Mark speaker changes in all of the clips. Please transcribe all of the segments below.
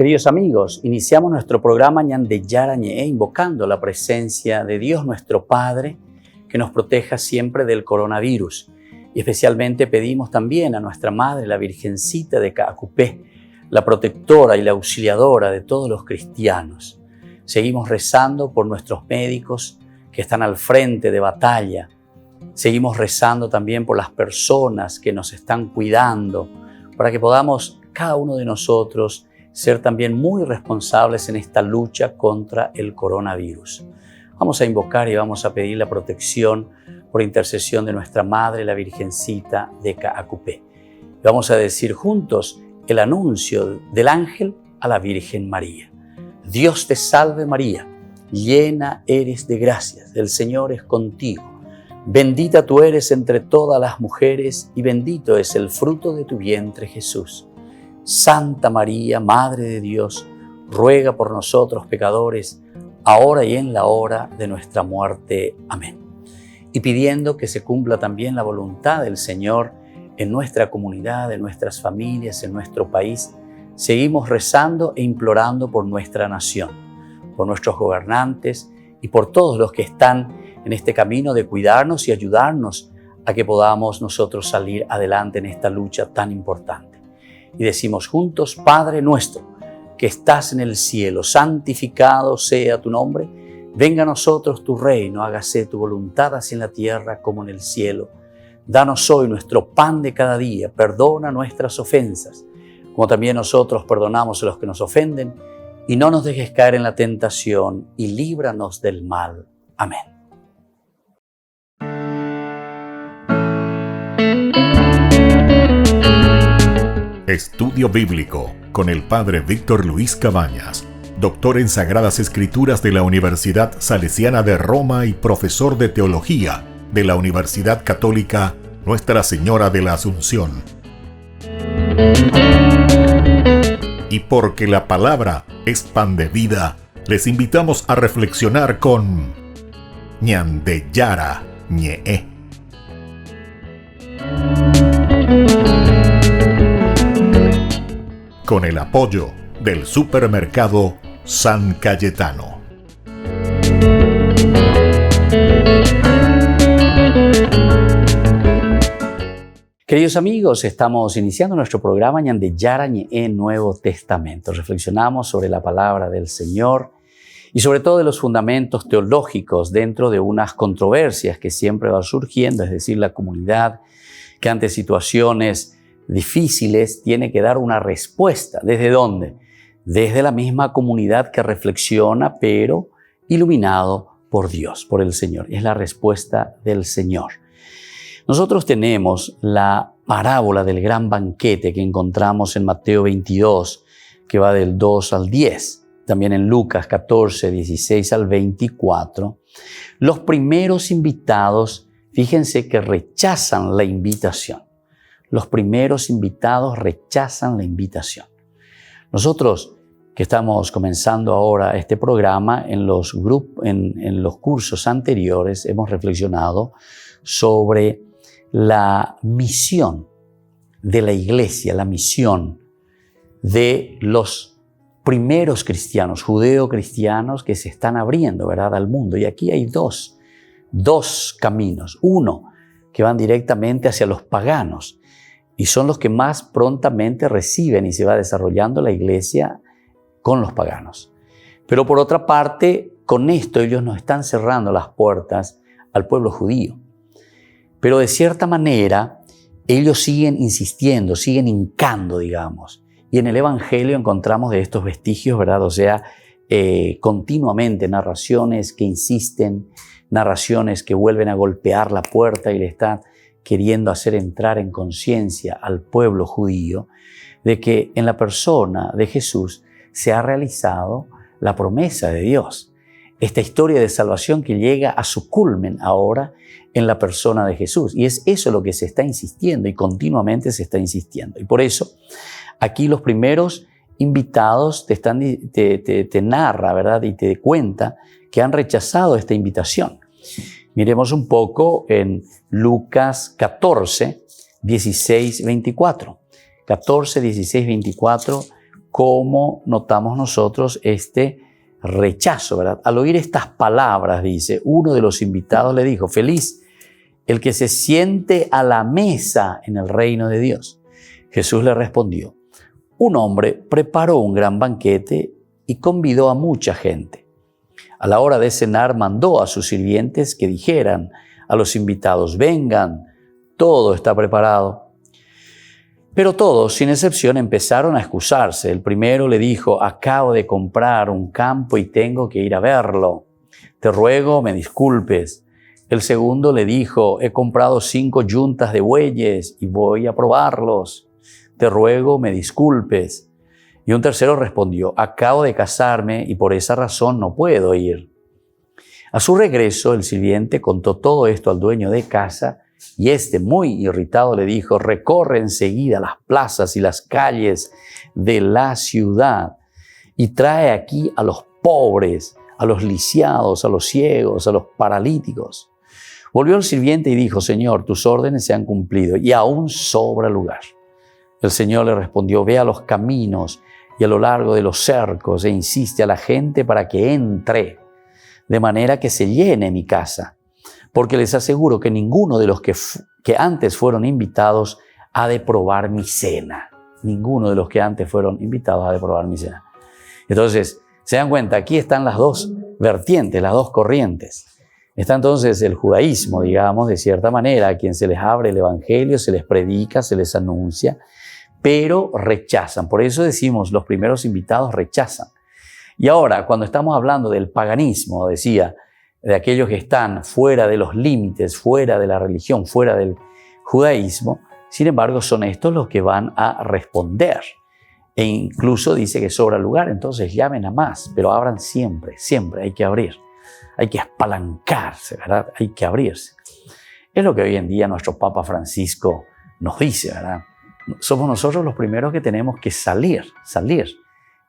Speaker 1: Queridos amigos, iniciamos nuestro programa Ñande Yarañe, invocando la presencia de Dios nuestro Padre, que nos proteja siempre del coronavirus. Y especialmente pedimos también a nuestra Madre, la Virgencita de Caacupé, la protectora y la auxiliadora de todos los cristianos. Seguimos rezando por nuestros médicos que están al frente de batalla. Seguimos rezando también por las personas que nos están cuidando, para que podamos, cada uno de nosotros, ser también muy responsables en esta lucha contra el coronavirus. Vamos a invocar y vamos a pedir la protección por intercesión de nuestra Madre, la Virgencita de Caacupé. Vamos a decir juntos el anuncio del ángel a la Virgen María. Dios te salve María, llena eres de gracias, el Señor es contigo. Bendita tú eres entre todas las mujeres y bendito es el fruto de tu vientre Jesús. Santa María, Madre de Dios, ruega por nosotros pecadores, ahora y en la hora de nuestra muerte. Amén. Y pidiendo que se cumpla también la voluntad del Señor en nuestra comunidad, en nuestras familias, en nuestro país, seguimos rezando e implorando por nuestra nación, por nuestros gobernantes y por todos los que están en este camino de cuidarnos y ayudarnos a que podamos nosotros salir adelante en esta lucha tan importante. Y decimos juntos: Padre nuestro, que estás en el cielo, santificado sea tu nombre. Venga a nosotros tu reino, hágase tu voluntad así en la tierra como en el cielo. Danos hoy nuestro pan de cada día, perdona nuestras ofensas, como también nosotros perdonamos a los que nos ofenden, y no nos dejes caer en la tentación, y líbranos del mal. Amén.
Speaker 2: Estudio Bíblico con el Padre Víctor Luis Cabañas, doctor en Sagradas Escrituras de la Universidad Salesiana de Roma y profesor de Teología de la Universidad Católica Nuestra Señora de la Asunción. Y porque la palabra es pan de vida, les invitamos a reflexionar con Ñande Yarañe. Con el apoyo del Supermercado San Cayetano.
Speaker 1: Queridos amigos, estamos iniciando nuestro programa Ñande Yarañe en Nuevo Testamento. Reflexionamos sobre la palabra del Señor y sobre todo de los fundamentos teológicos dentro de unas controversias que siempre van surgiendo, es decir, la comunidad que ante situaciones difíciles tiene que dar una respuesta. ¿Desde dónde? Desde la misma comunidad que reflexiona, pero iluminado por Dios, por el Señor. Es la respuesta del Señor. Nosotros tenemos la parábola del gran banquete que encontramos en Mateo 22, que va del 2 al 10. También en Lucas 14, 16 al 24. Los primeros invitados, fíjense que rechazan la invitación. Los primeros invitados rechazan la invitación. Nosotros que estamos comenzando ahora este programa, en los cursos anteriores hemos reflexionado sobre la misión de la iglesia, la misión de los primeros cristianos, judeo-cristianos que se están abriendo, ¿verdad?, al mundo. Y aquí hay dos caminos. Uno, que van directamente hacia los paganos, y son los que más prontamente reciben y se va desarrollando la iglesia con los paganos. Pero por otra parte, con esto ellos nos están cerrando las puertas al pueblo judío. Pero de cierta manera, ellos siguen insistiendo, siguen hincando, digamos. Y en el Evangelio encontramos de estos vestigios, ¿verdad? O sea, continuamente narraciones que insisten, narraciones que vuelven a golpear la puerta y le están queriendo hacer entrar en conciencia al pueblo judío de que en la persona de Jesús se ha realizado la promesa de Dios. Esta historia de salvación que llega a su culmen ahora en la persona de Jesús. Y es eso lo que se está insistiendo y continuamente se está insistiendo. Y por eso aquí los primeros invitados te narra, ¿verdad? Y te cuenta que han rechazado esta invitación. Miremos un poco en Lucas 14, 16, 24. 14, 16, 24 cómo notamos nosotros este rechazo, ¿verdad? Al oír estas palabras, dice, uno de los invitados le dijo, feliz el que se siente a la mesa en el reino de Dios. Jesús le respondió, un hombre preparó un gran banquete y convidó a mucha gente. A la hora de cenar mandó a sus sirvientes que dijeran a los invitados, vengan, todo está preparado. Pero todos, sin excepción, empezaron a excusarse. El primero le dijo, acabo de comprar un campo y tengo que ir a verlo. Te ruego me disculpes. El segundo le dijo, he comprado 5 yuntas de bueyes y voy a probarlos. Te ruego me disculpes. Y un tercero respondió, acabo de casarme y por esa razón no puedo ir. A su regreso, el sirviente contó todo esto al dueño de casa y este, muy irritado, le dijo, recorre enseguida las plazas y las calles de la ciudad y trae aquí a los pobres, a los lisiados, a los ciegos, a los paralíticos. Volvió el sirviente y dijo, Señor, tus órdenes se han cumplido y aún sobra lugar. El Señor le respondió, ve a los caminos y a lo largo de los cercos e insiste a la gente para que entre, de manera que se llene mi casa. Porque les aseguro que ninguno de los que antes fueron invitados ha de probar mi cena. Ninguno de los que antes fueron invitados ha de probar mi cena. Entonces, se dan cuenta, aquí están las dos vertientes, las dos corrientes. Está entonces el judaísmo, digamos, de cierta manera, a quien se les abre el evangelio, se les predica, se les anuncia, pero rechazan. Por eso decimos, los primeros invitados rechazan. Y ahora, cuando estamos hablando del paganismo, decía, de aquellos que están fuera de los límites, fuera de la religión, fuera del judaísmo, sin embargo, son estos los que van a responder. E incluso dice que sobra lugar, entonces llamen a más, pero abran siempre, siempre hay que abrir. Hay que espalancarse, ¿verdad? Hay que abrirse. Es lo que hoy en día nuestro Papa Francisco nos dice, ¿verdad? Somos nosotros los primeros que tenemos que salir.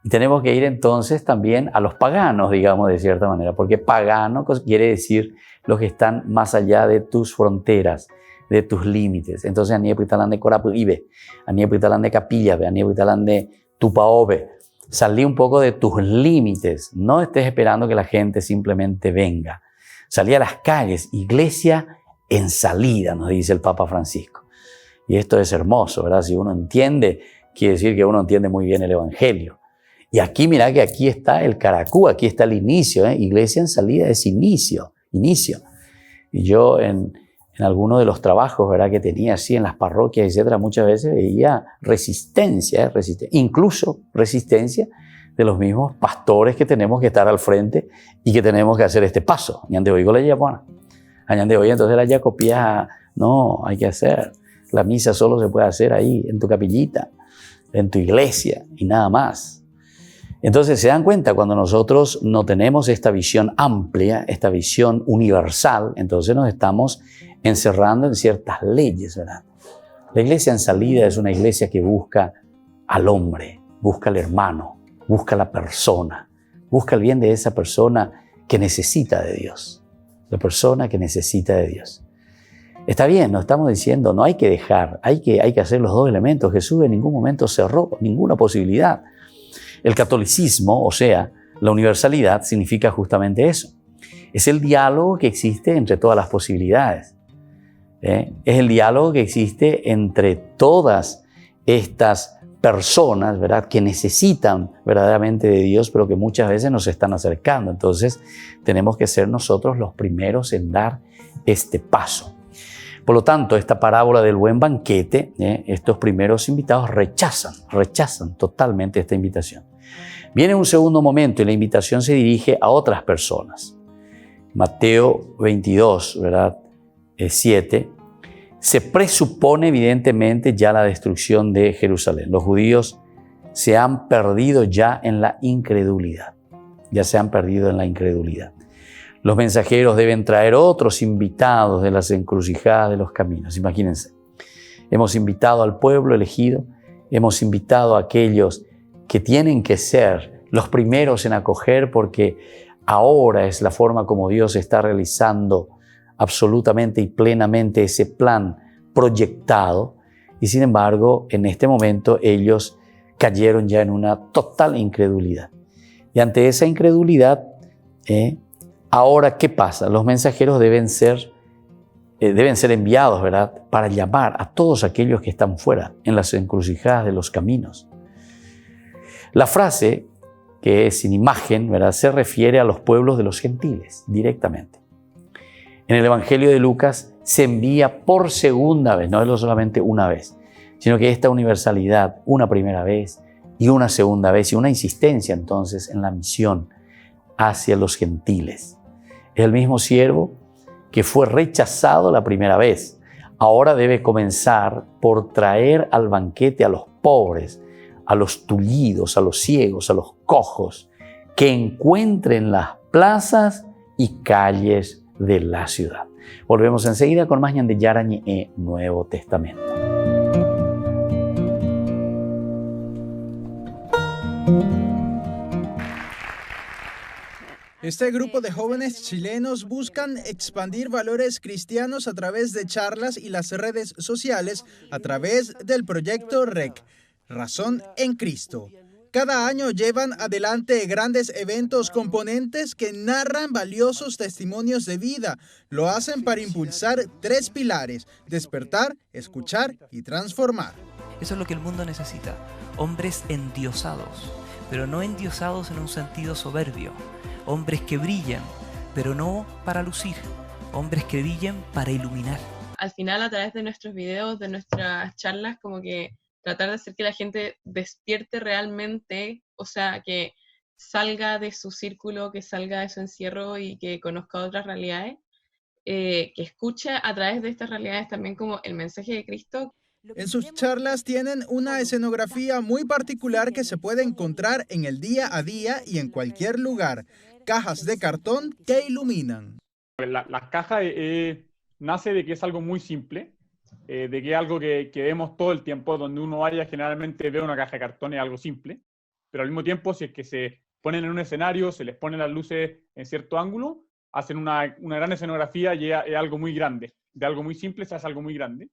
Speaker 1: Y tenemos que ir entonces también a los paganos, digamos, de cierta manera, porque pagano quiere decir los que están más allá de tus fronteras, de tus límites. Entonces, aniepitalan de Corapuibe, aniepitalan de Capilla, aniepitalan de Tupaobe. Salí un poco de tus límites. No estés esperando que la gente simplemente venga. Salí a las calles, iglesia en salida, nos dice el Papa Francisco. Y esto es hermoso, ¿verdad? Si uno entiende, quiere decir que uno entiende muy bien el Evangelio. Y aquí, mira que aquí está el caracú, aquí está el inicio, ¿eh? Iglesia en salida es inicio. Y yo en algunos de los trabajos, ¿verdad?, que tenía así en las parroquias, etcétera, muchas veces veía resistencia, incluso resistencia de los mismos pastores que tenemos que estar al frente y que tenemos que hacer este paso. Añande oigo la yapona. Añande oigo, entonces la yacopía, no, hay que hacer. La misa solo se puede hacer ahí, en tu capillita, en tu iglesia y nada más. Entonces se dan cuenta, cuando nosotros no tenemos esta visión amplia, esta visión universal, entonces nos estamos encerrando en ciertas leyes, ¿verdad? La iglesia en salida es una iglesia que busca al hombre, busca al hermano, busca a la persona, busca el bien de esa persona que necesita de Dios, la persona que necesita de Dios. Está bien, no estamos diciendo, no hay que dejar, hay que hacer los dos elementos. Jesús en ningún momento cerró ninguna posibilidad. El catolicismo, o sea, la universalidad, significa justamente eso. Es el diálogo que existe entre todas las posibilidades. Es el diálogo que existe entre todas estas personas, ¿verdad?, que necesitan verdaderamente de Dios, pero que muchas veces nos están acercando. Entonces, tenemos que ser nosotros los primeros en dar este paso. Por lo tanto, esta parábola del buen banquete, estos primeros invitados rechazan totalmente esta invitación. Viene un segundo momento y la invitación se dirige a otras personas. Mateo 22, ¿verdad? 7, se presupone evidentemente ya la destrucción de Jerusalén. Los judíos se han perdido ya en la incredulidad. Los mensajeros deben traer otros invitados de las encrucijadas de los caminos. Imagínense, hemos invitado al pueblo elegido, hemos invitado a aquellos que tienen que ser los primeros en acoger, porque ahora es la forma como Dios está realizando absolutamente y plenamente ese plan proyectado. Y sin embargo, en este momento ellos cayeron ya en una total incredulidad. Y ante esa incredulidad, ahora, ¿qué pasa? Los mensajeros deben ser enviados, ¿verdad?, para llamar a todos aquellos que están fuera, en las encrucijadas de los caminos. La frase, que es sin imagen, ¿verdad?, se refiere a los pueblos de los gentiles, directamente. En el Evangelio de Lucas se envía por segunda vez, no solamente una vez, sino que esta universalidad, una primera vez y una segunda vez, y una insistencia entonces en la misión hacia los gentiles. Es el mismo siervo que fue rechazado la primera vez. Ahora debe comenzar por traer al banquete a los pobres, a los tullidos, a los ciegos, a los cojos, que encuentre en las plazas y calles de la ciudad. Volvemos enseguida con más Ñande Yara Ñe'e Nuevo Testamento.
Speaker 3: Este grupo de jóvenes chilenos buscan expandir valores cristianos a través de charlas y las redes sociales a través del proyecto REC, Razón en Cristo. Cada año llevan adelante grandes eventos componentes que narran valiosos testimonios de vida. Lo hacen para impulsar 3 pilares: despertar, escuchar y transformar.
Speaker 4: Eso es lo que el mundo necesita. Hombres endiosados, pero no endiosados en un sentido soberbio. Hombres que brillan, pero no para lucir. Hombres que brillan para iluminar.
Speaker 5: Al final, a través de nuestros videos, de nuestras charlas, como que tratar de hacer que la gente despierte realmente, o sea, que salga de su círculo, que salga de su encierro y que conozca otras realidades, que escuche a través de estas realidades también como el mensaje de Cristo.
Speaker 3: En sus charlas tienen una escenografía muy particular que se puede encontrar en el día a día y en cualquier lugar. Cajas de cartón que iluminan.
Speaker 6: Las cajas nace de que es algo muy simple, de que es algo que vemos todo el tiempo. Donde uno vaya generalmente ve una caja de cartón, es algo simple, pero al mismo tiempo, si es que se ponen en un escenario, se les ponen las luces en cierto ángulo, hacen una gran escenografía y es algo muy grande. De algo muy simple se hace algo muy grande.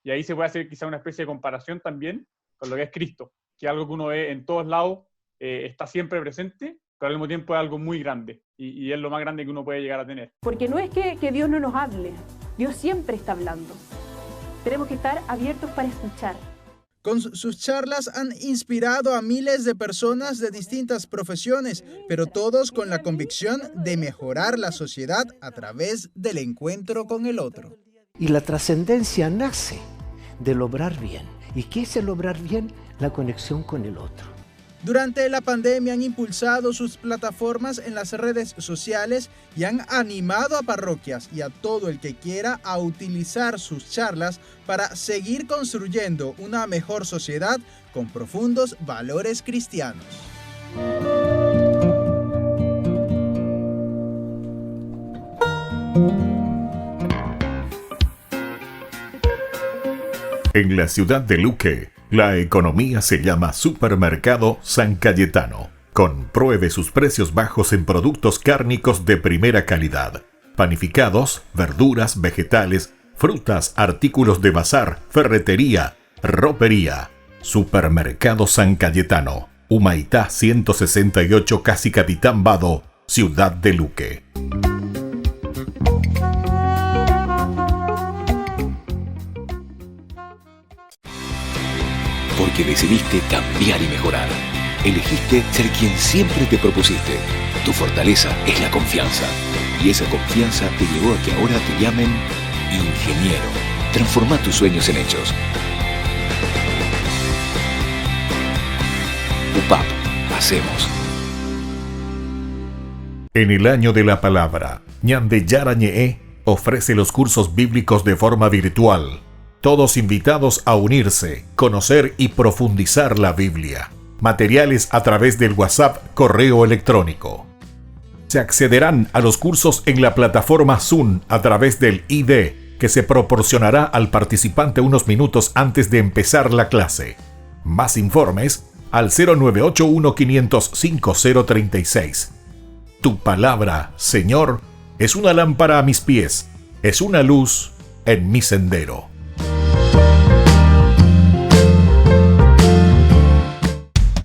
Speaker 6: Y ahí se puede hacer quizá una especie de comparación también con lo que es Cristo, que es algo que uno ve en todos lados, está siempre presente, pero al mismo tiempo es algo muy grande y es lo más grande que uno puede llegar a tener.
Speaker 7: Porque no es que Dios no nos hable, Dios siempre está hablando. Tenemos que estar abiertos para escuchar.
Speaker 3: Con sus charlas han inspirado a miles de personas de distintas profesiones, pero todos con la convicción de mejorar la sociedad a través del encuentro con el otro.
Speaker 8: Y la trascendencia nace del obrar bien. ¿Y qué es el obrar bien? La conexión con el otro.
Speaker 3: Durante la pandemia han impulsado sus plataformas en las redes sociales y han animado a parroquias y a todo el que quiera a utilizar sus charlas para seguir construyendo una mejor sociedad con profundos valores cristianos.
Speaker 2: En la ciudad de Luque, la economía se llama Supermercado San Cayetano. Compruebe sus precios bajos en productos cárnicos de primera calidad. Panificados, verduras, vegetales, frutas, artículos de bazar, ferretería, ropería. Supermercado San Cayetano. Humaitá 168, Casi Capitán Vado, ciudad de Luque.
Speaker 9: Porque decidiste cambiar y mejorar. Elegiste ser quien siempre te propusiste. Tu fortaleza es la confianza. Y esa confianza te llevó a que ahora te llamen ingeniero. Transforma tus sueños en hechos. UPAP. Hacemos.
Speaker 2: En el año de la palabra, Ñande Yara Ñe'e ofrece los cursos bíblicos de forma virtual. Todos invitados a unirse, conocer y profundizar la Biblia. Materiales a través del WhatsApp, correo electrónico. Se accederán a los cursos en la plataforma Zoom a través del ID, que se proporcionará al participante unos minutos antes de empezar la clase. Más informes al 0981-500-5036. Tu palabra, Señor, es una lámpara a mis pies, es una luz en mi sendero.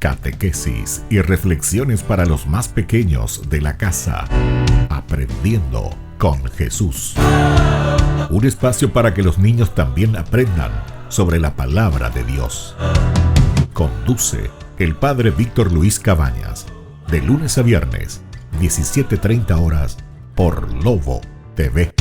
Speaker 2: catequesis y reflexiones para los más pequeños de la casa. Aprendiendo con Jesús. Un espacio para que los niños también aprendan sobre la palabra de Dios. Conduce el Padre Víctor Luis Cabañas, de lunes a viernes, 17:30 horas, por Lobo TV.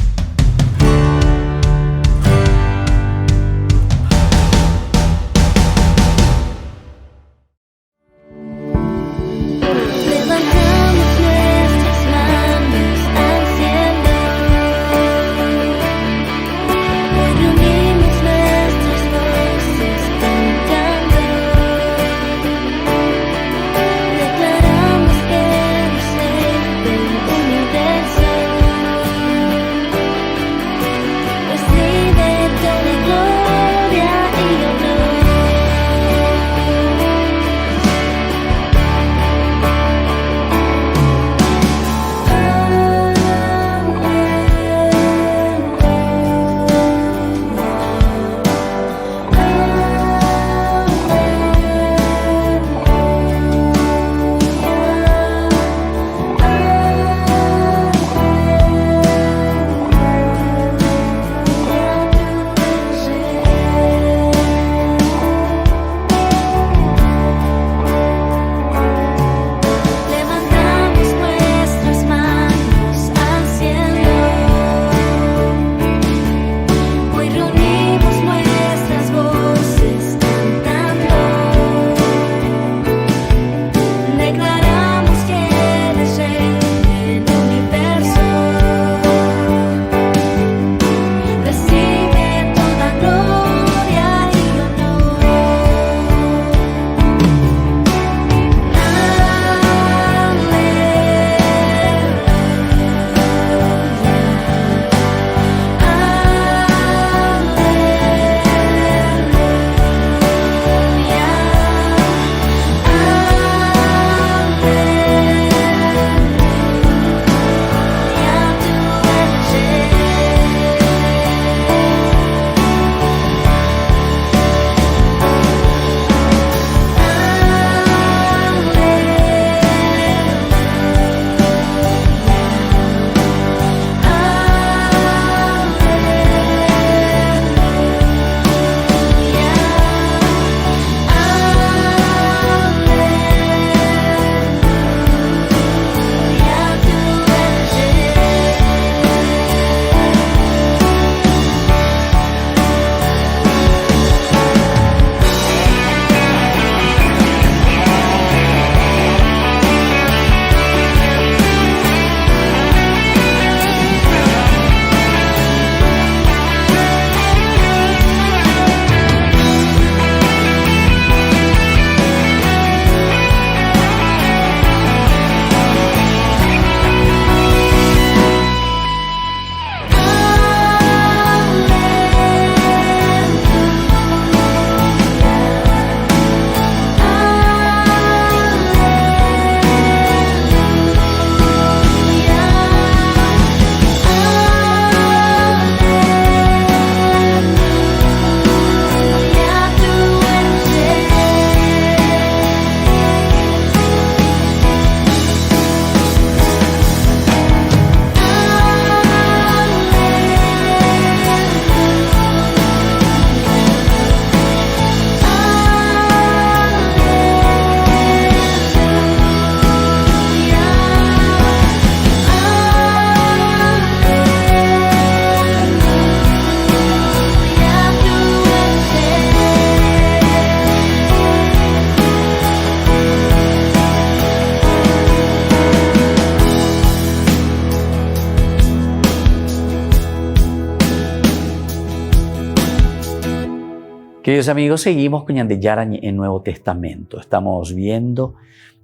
Speaker 1: Queridos amigos, seguimos con Yara en Nuevo Testamento. Estamos viendo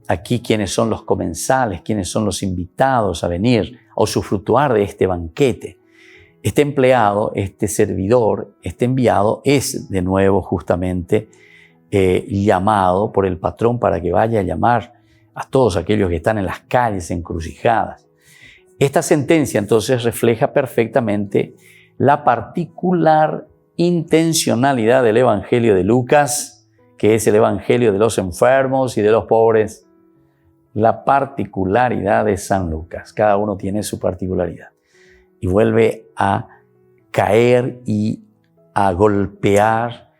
Speaker 1: aquí quiénes son los comensales, quiénes son los invitados a venir a usufructuar de este banquete. Este empleado, este servidor, este enviado es de nuevo justamente llamado por el patrón para que vaya a llamar a todos aquellos que están en las calles encrucijadas. Esta sentencia entonces refleja perfectamente la particular intencionalidad del Evangelio de Lucas que es el evangelio de los enfermos y de los pobres. La particularidad de San Lucas. Cada uno tiene su particularidad. Y vuelve a caer y a golpear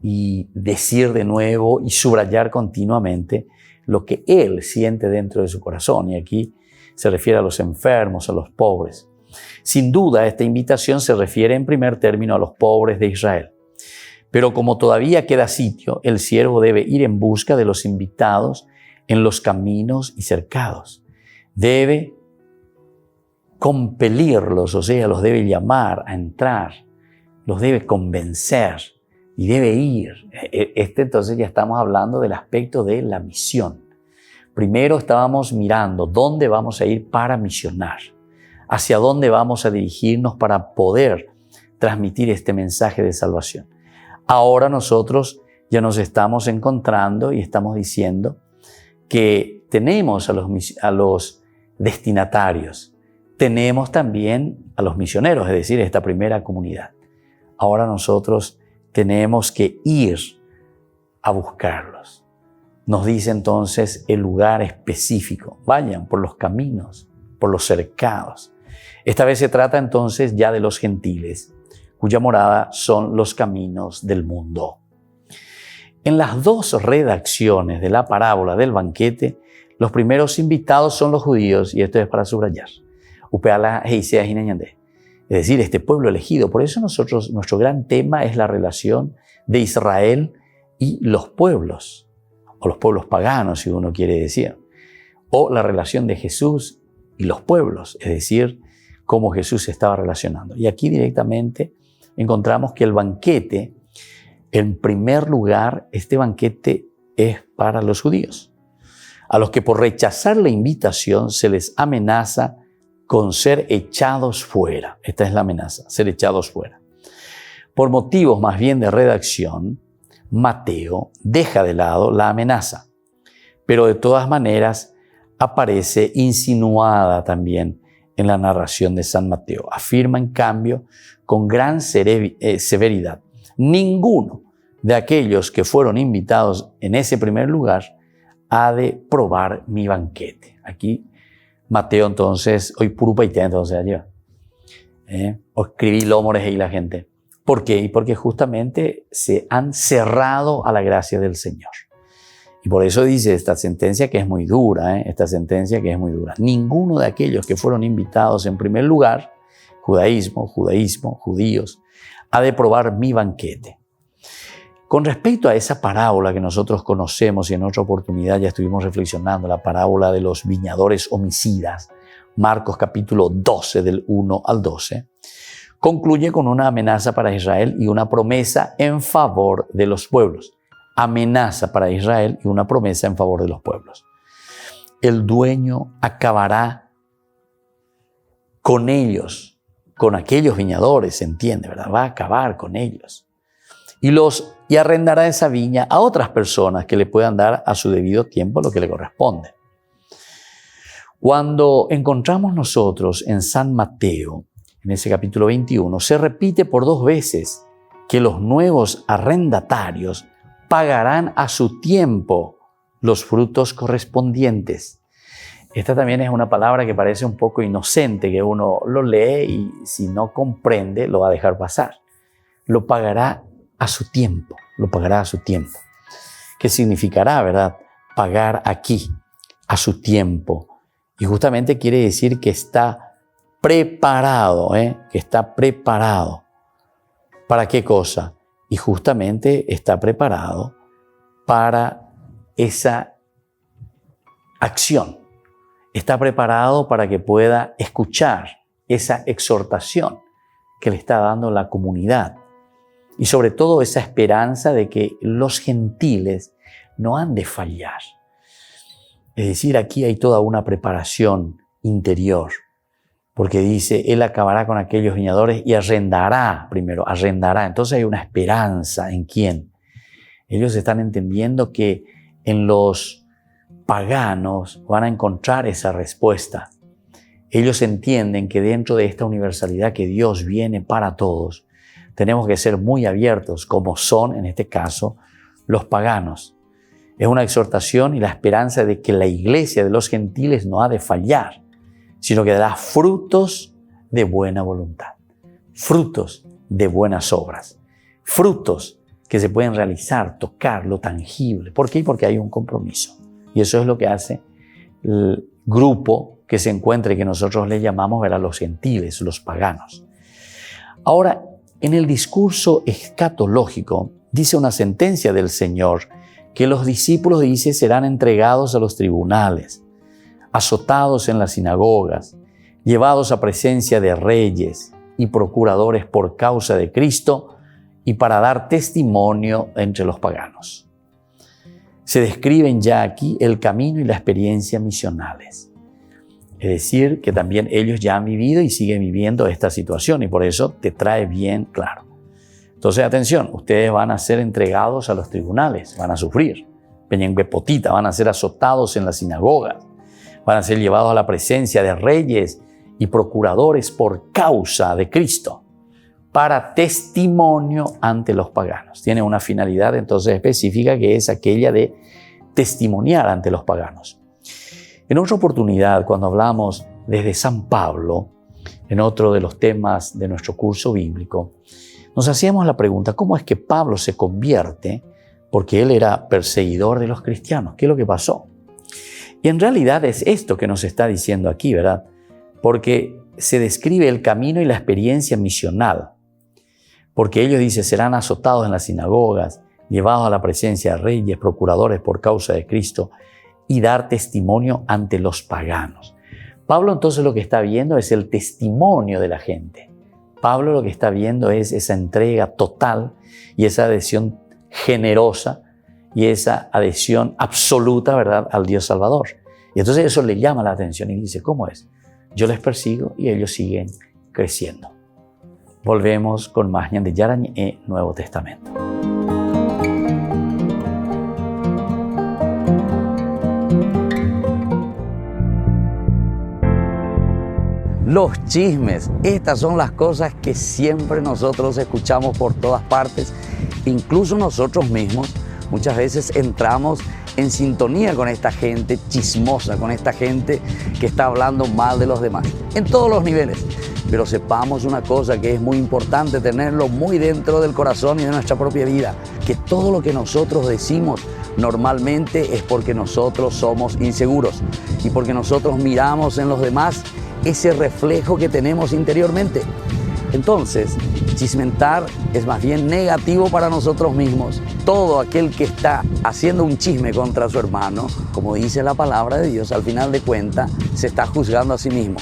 Speaker 1: y decir de nuevo y subrayar continuamente lo que él siente dentro de su corazón. Y aquí se refiere a los enfermos, a los pobres. Sin duda, esta invitación se refiere en primer término a los pobres de Israel. Pero como todavía queda sitio, el siervo debe ir en busca de los invitados en los caminos y cercados. Debe compelirlos, o sea, los debe llamar a entrar, los debe convencer y debe ir. Entonces ya estamos hablando del aspecto de la misión. Primero estábamos mirando dónde vamos a ir para misionar, hacia dónde vamos a dirigirnos para poder transmitir este mensaje de salvación. Ahora nosotros ya nos estamos encontrando y estamos diciendo que tenemos a los destinatarios, tenemos también a los misioneros, es decir, esta primera comunidad. Ahora nosotros tenemos que ir a buscarlos. Nos dice entonces el lugar específico. Vayan por los caminos, por los cercados. Esta vez se trata entonces ya de los gentiles, cuya morada son los caminos del mundo. En las dos redacciones de la parábola del banquete, los primeros invitados son los judíos, y esto es para subrayar. Es decir, este pueblo elegido. Por eso nuestro gran tema es la relación de Israel y los pueblos, o los pueblos paganos, si uno quiere decir, o la relación de Jesús y los pueblos, es decir, cómo Jesús se estaba relacionando. Y aquí directamente encontramos que el banquete, en primer lugar, este banquete es para los judíos, a los que por rechazar la invitación se les amenaza con ser echados fuera. Esta es la amenaza, ser echados fuera. Por motivos más bien de redacción, Mateo deja de lado la amenaza, pero de todas maneras aparece insinuada también en la narración de San Mateo. Afirma, en cambio, con gran severidad: ninguno de aquellos que fueron invitados en ese primer lugar ha de probar mi banquete. Aquí Mateo entonces, hoy puro paité, entonces allá. O escribí lómores y la gente. ¿Por qué? Y porque justamente se han cerrado a la gracia del Señor. Y por eso dice esta sentencia que es muy dura, esta sentencia que es muy dura. Ninguno de aquellos que fueron invitados en primer lugar, judaísmo, judíos, ha de probar mi banquete. Con respecto a esa parábola que nosotros conocemos y en otra oportunidad ya estuvimos reflexionando, la parábola de los viñadores homicidas, Marcos capítulo 12 del 1 al 12, concluye con una amenaza para Israel y una promesa en favor de los pueblos. Amenaza para Israel y una promesa en favor de los pueblos. El dueño acabará con ellos, con aquellos viñadores, se entiende, ¿verdad? Va a acabar con ellos. Y arrendará esa viña a otras personas que le puedan dar a su debido tiempo lo que le corresponde. Cuando encontramos nosotros en San Mateo, en ese capítulo 21, se repite por 2 veces que los nuevos arrendatarios pagarán a su tiempo los frutos correspondientes. Esta también es una palabra que parece un poco inocente, que uno lo lee y si no comprende lo va a dejar pasar. Lo pagará a su tiempo, lo pagará a su tiempo. ¿Qué significará, verdad? Pagar aquí, a su tiempo. Y justamente quiere decir que está preparado, que está preparado. ¿Para qué cosa? Y justamente está preparado para esa acción. Está preparado para que pueda escuchar esa exhortación que le está dando la comunidad. Y sobre todo esa esperanza de que los gentiles no han de fallar. Es decir, aquí hay toda una preparación interior. Porque dice, Él acabará con aquellos viñadores y arrendará, primero, arrendará. Entonces hay una esperanza en quién. Ellos están entendiendo que en los paganos van a encontrar esa respuesta. Ellos entienden que dentro de esta universalidad que Dios viene para todos, tenemos que ser muy abiertos, como son, en este caso, los paganos. Es una exhortación y la esperanza de que la iglesia de los gentiles no ha de fallar, sino que dará frutos de buena voluntad, frutos de buenas obras, frutos que se pueden realizar, tocar lo tangible. ¿Por qué? Porque hay un compromiso. Y eso es lo que hace el grupo que se encuentra y que nosotros le llamamos los gentiles, los paganos. Ahora, en el discurso escatológico dice una sentencia del Señor que los discípulos, dice, serán entregados a los tribunales, azotados en las sinagogas, llevados a presencia de reyes y procuradores por causa de Cristo y para dar testimonio entre los paganos. Se describen ya aquí el camino y la experiencia misionales. Es decir, que también ellos ya han vivido y siguen viviendo esta situación y por eso te trae bien claro. Entonces, atención, ustedes van a ser entregados a los tribunales, van a sufrir. Peñenguepotita, van a ser azotados en las sinagogas, van a ser llevados a la presencia de reyes y procuradores por causa de Cristo, para testimonio ante los paganos. Tiene una finalidad entonces específica que es aquella de testimoniar ante los paganos. En otra oportunidad, cuando hablamos desde San Pablo, en otro de los temas de nuestro curso bíblico, nos hacíamos la pregunta, ¿cómo es que Pablo se convierte? Porque él era perseguidor de los cristianos. ¿Qué es lo que pasó? Y en realidad es esto que nos está diciendo aquí, ¿verdad? Porque se describe el camino y la experiencia misional. Porque ellos, dice, serán azotados en las sinagogas, llevados a la presencia de reyes, procuradores por causa de Cristo y dar testimonio ante los paganos. Pablo entonces lo que está viendo es el testimonio de la gente. Pablo lo que está viendo es esa entrega total y esa adhesión generosa y esa adhesión absoluta, ¿verdad?, al Dios Salvador. Y entonces eso le llama la atención y dice, ¿cómo es? Yo les persigo y ellos siguen creciendo. Volvemos con más Ñan de Yarañe en Nuevo Testamento. Los chismes, estas son las cosas que siempre nosotros escuchamos por todas partes, incluso nosotros mismos muchas veces entramos en sintonía con esta gente chismosa, con esta gente que está hablando mal de los demás, en todos los niveles. Pero sepamos una cosa que es muy importante tenerlo muy dentro del corazón y de nuestra propia vida, que todo lo que nosotros decimos normalmente es porque nosotros somos inseguros y porque nosotros miramos en los demás ese reflejo que tenemos interiormente. Entonces, chismentar es más bien negativo para nosotros mismos. Todo aquel que está haciendo un chisme contra su hermano, como dice la palabra de Dios, al final de cuentas se está juzgando a sí mismo.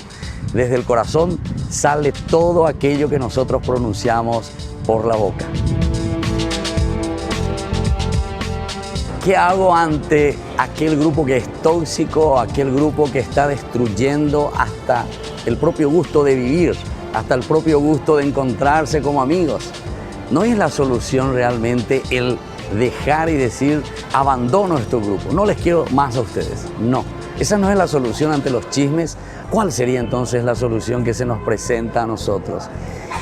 Speaker 1: Desde el corazón sale todo aquello que nosotros pronunciamos por la boca. ¿Qué hago ante aquel grupo que es tóxico, aquel grupo que está destruyendo hasta el propio gusto de vivir, hasta el propio gusto de encontrarse como amigos? No es la solución realmente el dejar y decir, abandono este grupo, no les quiero más a ustedes. No, esa no es la solución ante los chismes. ¿Cuál sería entonces la solución que se nos presenta a nosotros?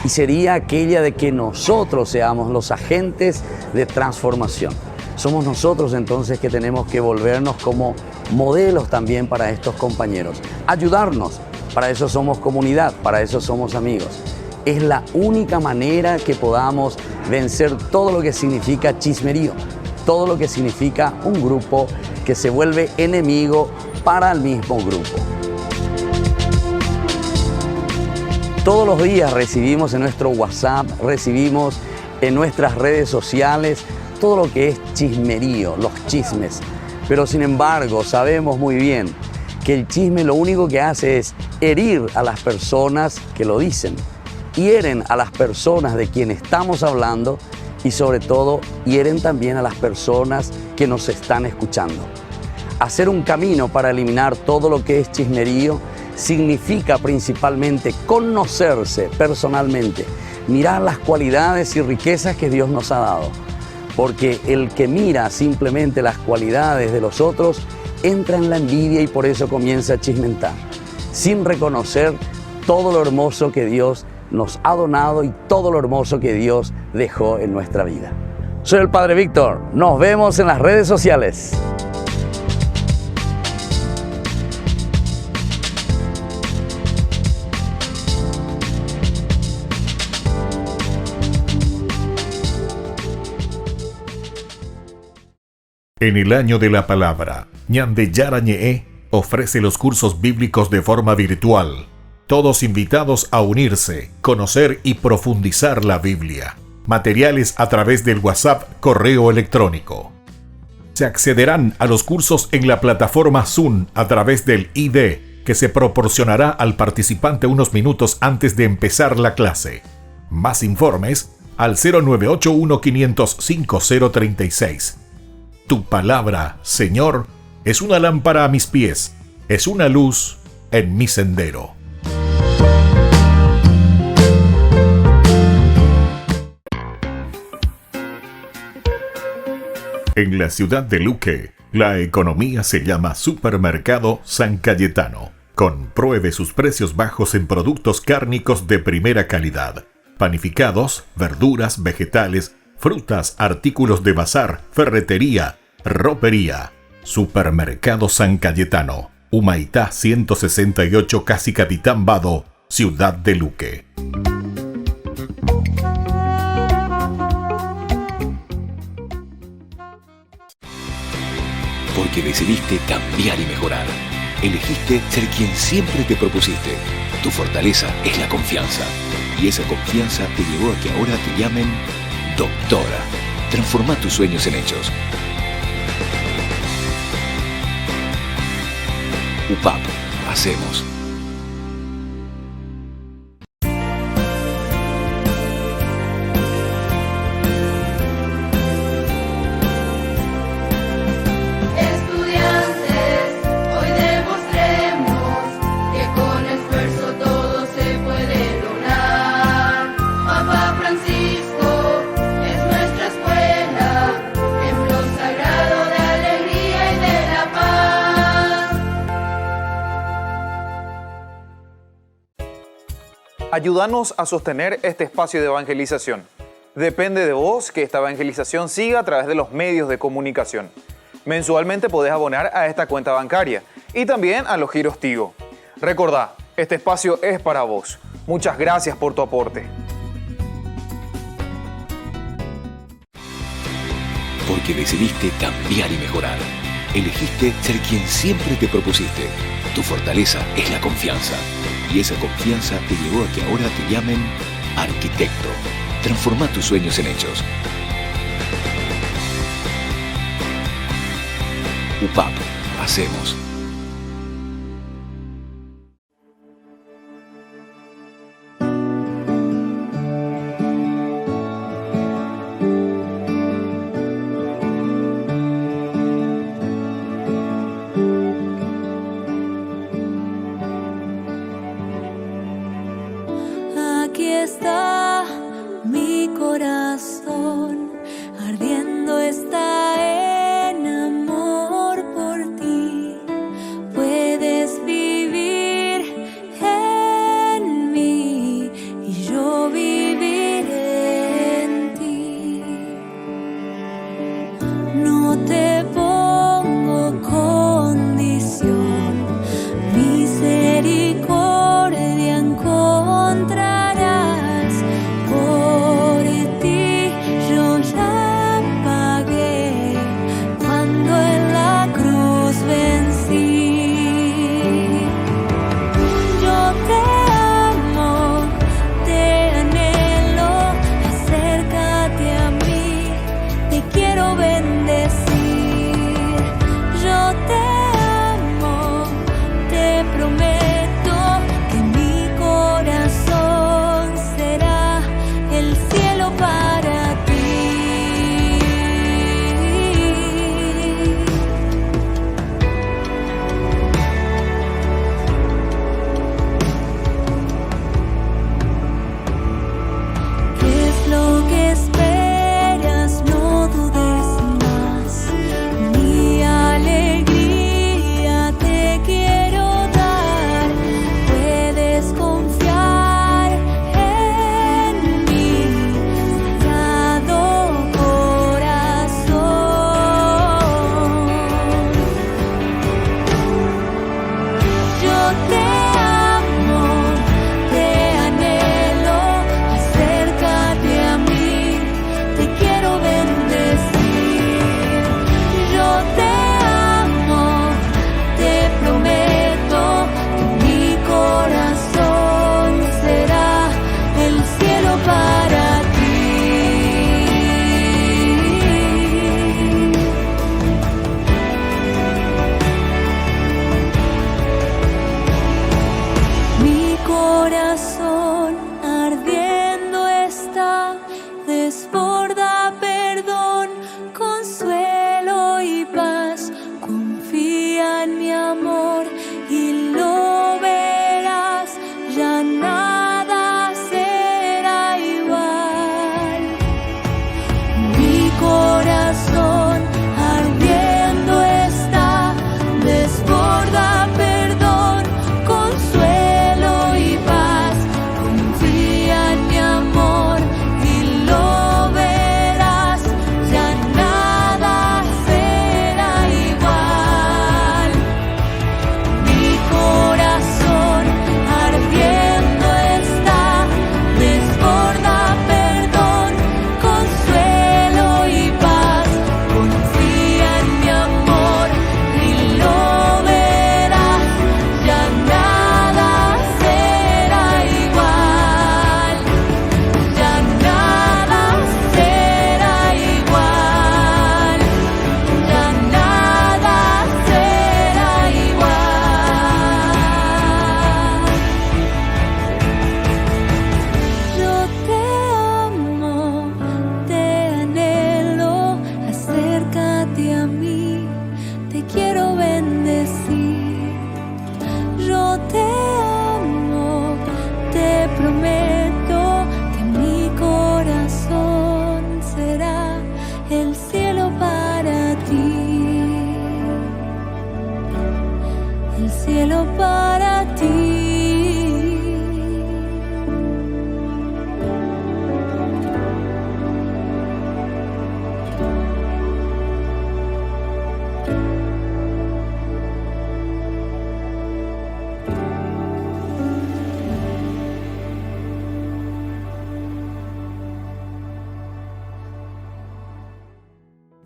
Speaker 1: Y sería aquella de que nosotros seamos los agentes de transformación. Somos nosotros entonces que tenemos que volvernos como modelos también para estos compañeros. Ayudarnos, para eso somos comunidad, para eso somos amigos. Es la única manera que podamos vencer todo lo que significa chismerío, todo lo que significa un grupo que se vuelve enemigo para el mismo grupo. Todos los días recibimos en nuestro WhatsApp, recibimos en nuestras redes sociales todo lo que es chismerío, los chismes. Pero sin embargo, sabemos muy bien que el chisme lo único que hace es herir a las personas que lo dicen. Hieren a las personas de quien estamos hablando y sobre todo hieren también a las personas que nos están escuchando. Hacer un camino para eliminar todo lo que es chismerío significa principalmente conocerse personalmente, mirar las cualidades y riquezas que Dios nos ha dado. Porque el que mira simplemente las cualidades de los otros entra en la envidia y por eso comienza a chismentar, sin reconocer todo lo hermoso que Dios nos ha donado y todo lo hermoso que Dios dejó en nuestra vida. Soy el Padre Víctor. Nos vemos en las redes sociales.
Speaker 2: En el año de la palabra, Ñande Yara Ñe'e ofrece los cursos bíblicos de forma virtual. Todos invitados a unirse, conocer y profundizar la Biblia. Materiales a través del WhatsApp, correo electrónico. Se accederán a los cursos en la plataforma Zoom a través del ID, que se proporcionará al participante unos minutos antes de empezar la clase. Más informes al 0981-500-5036. Tu palabra, Señor, es una lámpara a mis pies, es una luz en mi sendero. En la ciudad de Luque, la economía se llama Supermercado San Cayetano. Compruebe sus precios bajos en productos cárnicos de primera calidad. Panificados, verduras, vegetales, frutas, artículos de bazar, ferretería, ropería. Supermercado San Cayetano, Humaitá 168, Casi Capitán Vado, Ciudad de Luque.
Speaker 9: Porque decidiste cambiar y mejorar. Elegiste ser quien siempre te propusiste. Tu fortaleza es la confianza. Y esa confianza te llevó a que ahora te llamen Doctora. Transforma tus sueños en hechos. UPAP. Hacemos.
Speaker 10: Ayúdanos a sostener este espacio de evangelización. Depende de vos que esta evangelización siga a través de los medios de comunicación. Mensualmente podés abonar a esta cuenta bancaria y también a los giros Tigo. Recordá, este espacio es para vos. Muchas gracias por tu aporte.
Speaker 9: Porque decidiste cambiar y mejorar. Elegiste ser quien siempre te propusiste. Tu fortaleza es la confianza. Y esa confianza te llevó a que ahora te llamen arquitecto. Transforma tus sueños en hechos. UPAP. Hacemos.
Speaker 11: Aquí está mi corazón, ardiendo está en amor por ti.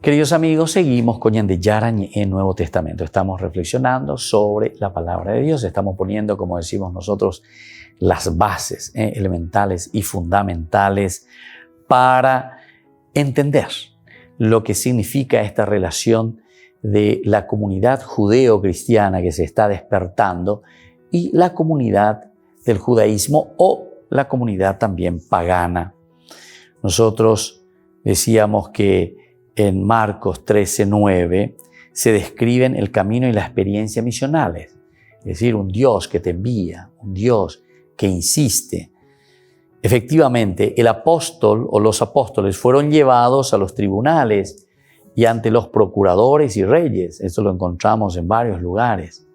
Speaker 1: Queridos amigos, seguimos con Ñande Yarañe en Nuevo Testamento. Estamos reflexionando sobre la palabra de Dios. Estamos poniendo, como decimos nosotros, las bases elementales y fundamentales para entender lo que significa esta relación de la comunidad judeo-cristiana que se está despertando y la comunidad del judaísmo o la comunidad también pagana. Nosotros decíamos que en Marcos 13:9 se describen el camino y la experiencia misionales, es decir, un Dios que te envía, un Dios que insiste. Efectivamente, el apóstol o los apóstoles fueron llevados a los tribunales y ante los procuradores y reyes. Esto lo encontramos en varios lugares.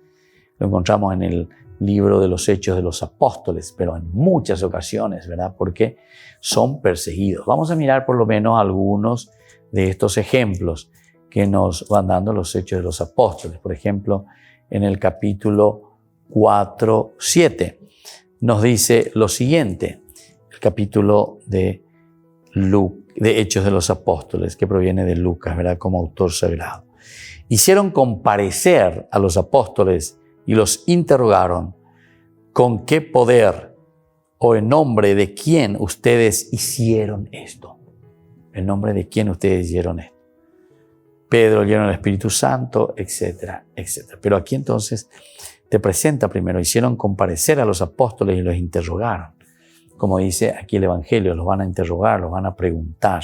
Speaker 1: Lo encontramos en el libro de los Hechos de los Apóstoles, pero en muchas ocasiones, ¿verdad? Porque son perseguidos. Vamos a mirar por lo menos algunos de estos ejemplos que nos van dando los Hechos de los Apóstoles. Por ejemplo, en el capítulo 4:7 nos dice lo siguiente, el capítulo de Hechos de los Apóstoles, que proviene de Lucas, ¿verdad? Como autor sagrado. Hicieron comparecer a los apóstoles y los interrogaron: ¿con qué poder o en nombre de quién ustedes hicieron esto? ¿En nombre de quién ustedes hicieron esto? Pedro lleno del Espíritu Santo, etcétera, etcétera. Pero aquí entonces te presenta primero, hicieron comparecer a los apóstoles y los interrogaron. Como dice aquí el Evangelio, los van a interrogar, los van a preguntar.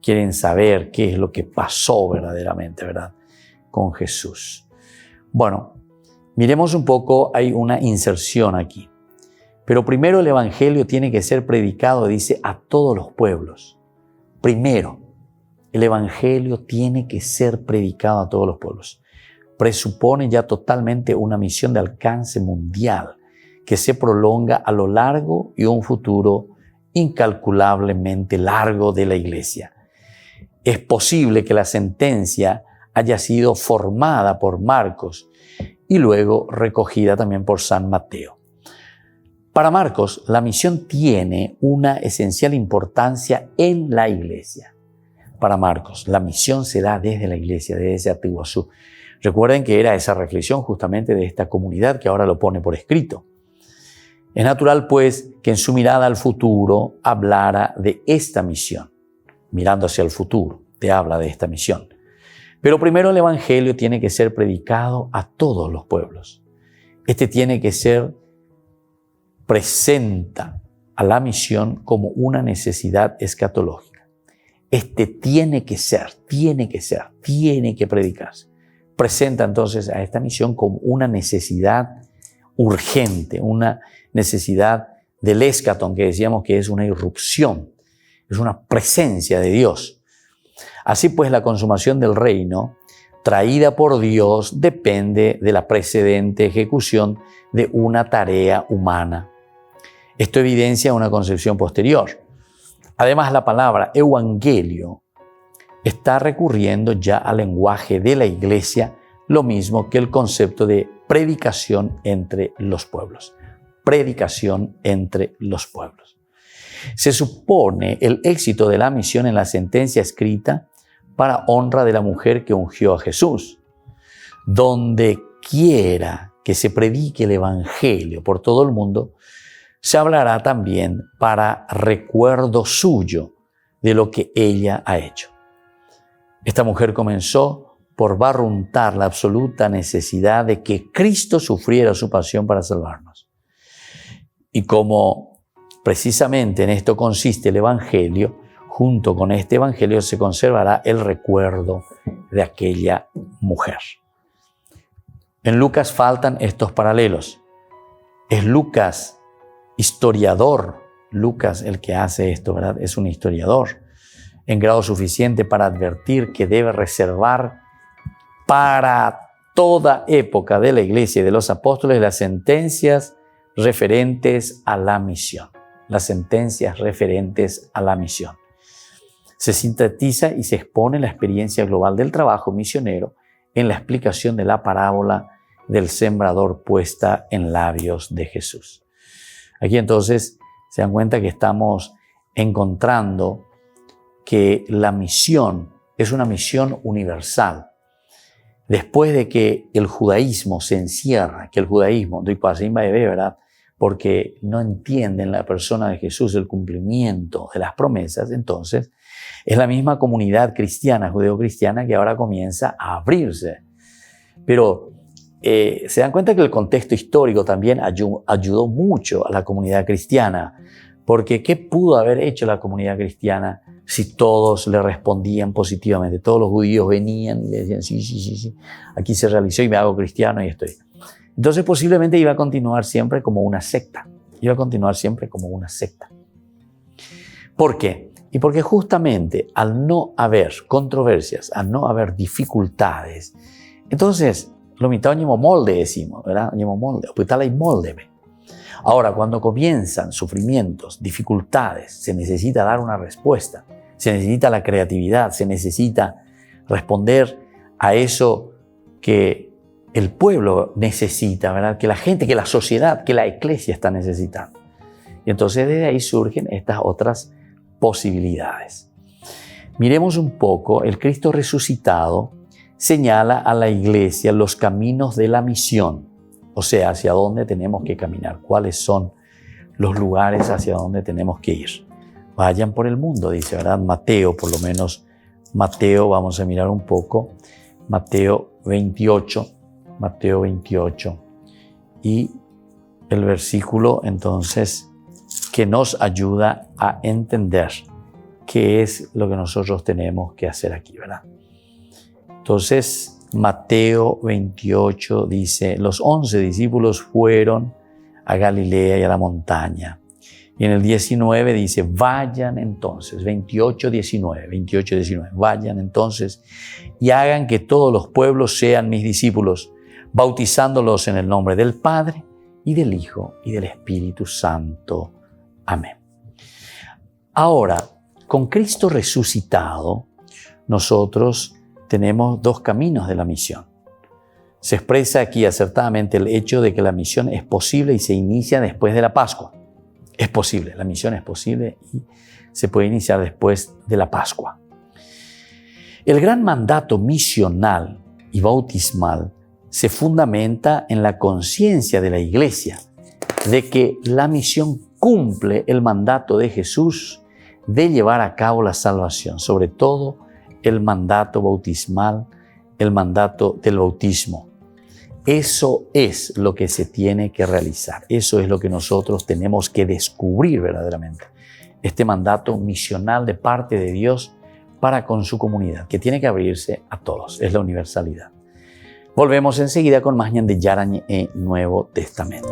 Speaker 1: Quieren saber qué es lo que pasó verdaderamente, ¿verdad? Con Jesús. Bueno, miremos un poco, hay una inserción aquí. Pero primero el Evangelio tiene que ser predicado, dice, a todos los pueblos. Primero, el Evangelio tiene que ser predicado a todos los pueblos. Presupone ya totalmente una misión de alcance mundial que se prolonga a lo largo y un futuro incalculablemente largo de la Iglesia. Es posible que la sentencia haya sido formada por Marcos y luego recogida también por San Mateo. Para Marcos, la misión tiene una esencial importancia en la Iglesia. Para Marcos, la misión se da desde la Iglesia, desde Atiguazú. Recuerden que era esa reflexión justamente de esta comunidad que ahora lo pone por escrito. Es natural, pues, que en su mirada al futuro hablara de esta misión. Mirando hacia el futuro, te habla de esta misión. Pero primero el Evangelio tiene que ser predicado a todos los pueblos. Este tiene que ser presenta a la misión como una necesidad escatológica. Este tiene que predicarse. Presenta entonces a esta misión como una necesidad urgente, una necesidad del escatón, que decíamos que es una irrupción, es una presencia de Dios. Así pues, la consumación del reino, traída por Dios, depende de la precedente ejecución de una tarea humana. Esto evidencia una concepción posterior. Además, la palabra evangelio está recurriendo ya al lenguaje de la Iglesia, lo mismo que el concepto de predicación entre los pueblos. Predicación entre los pueblos. Se supone el éxito de la misión en la sentencia escrita para honra de la mujer que ungió a Jesús. Donde quiera que se predique el Evangelio por todo el mundo, se hablará también para recuerdo suyo de lo que ella ha hecho. Esta mujer comenzó por barruntar la absoluta necesidad de que Cristo sufriera su pasión para salvarnos. Y como precisamente en esto consiste el Evangelio, junto con este Evangelio se conservará el recuerdo de aquella mujer. En Lucas faltan estos paralelos. Es Lucas historiador, Lucas el que hace esto, ¿verdad? Es un historiador en grado suficiente para advertir que debe reservar para toda época de la Iglesia y de los apóstoles las sentencias referentes a la misión. Las sentencias referentes a la misión. Se sintetiza y se expone la experiencia global del trabajo misionero en la explicación de la parábola del sembrador puesta en labios de Jesús. Aquí entonces se dan cuenta que estamos encontrando que la misión es una misión universal. Después de que el judaísmo se encierra, que el judaísmo, ¿verdad?, porque no entienden la persona de Jesús, el cumplimiento de las promesas, entonces es la misma comunidad cristiana, judeo-cristiana, que ahora comienza a abrirse. Pero se dan cuenta que el contexto histórico también ayudó mucho a la comunidad cristiana, porque ¿qué pudo haber hecho la comunidad cristiana si todos le respondían positivamente? Todos los judíos venían y le decían, sí, aquí se realizó y me hago cristiano y estoy. Entonces posiblemente iba a continuar siempre como una secta. ¿Por qué? Y porque justamente al no haber controversias, al no haber dificultades, entonces lo mitad ñemo molde decimos, ¿verdad? Ñemo molde, oputala y moldeme. Ahora, cuando comienzan sufrimientos, dificultades, se necesita dar una respuesta, se necesita la creatividad, se necesita responder a eso que el pueblo necesita, ¿verdad? Que la gente, que la sociedad, que la iglesia está necesitando. Y entonces desde ahí surgen estas otras posibilidades. Miremos un poco, el Cristo resucitado señala a la iglesia los caminos de la misión, o sea, hacia dónde tenemos que caminar, cuáles son los lugares hacia dónde tenemos que ir. Vayan por el mundo, dice, ¿verdad? Mateo, por lo menos Mateo, vamos a mirar un poco, Mateo 28, y el versículo entonces que nos ayuda a entender qué es lo que nosotros tenemos que hacer aquí, ¿verdad? Entonces, Mateo 28 dice, los 11 discípulos fueron a Galilea y a la montaña. Y en el 19 dice, vayan entonces, 28:19, vayan entonces y hagan que todos los pueblos sean mis discípulos, bautizándolos en el nombre del Padre y del Hijo y del Espíritu Santo. Amén. Ahora, con Cristo resucitado, nosotros tenemos dos caminos de la misión. Se expresa aquí acertadamente el hecho de que la misión es posible y se inicia después de la Pascua. Es posible, la misión es posible y se puede iniciar después de la Pascua. El gran mandato misional y bautismal se fundamenta en la conciencia de la Iglesia de que la misión cumple el mandato de Jesús de llevar a cabo la salvación, sobre todo el mandato bautismal, el mandato del bautismo. Eso es lo que se tiene que realizar, eso es lo que nosotros tenemos que descubrir verdaderamente. Este mandato misional de parte de Dios para con su comunidad, que tiene que abrirse a todos, es la universalidad. Volvemos enseguida con más ñan de Yarañe e Nuevo Testamento.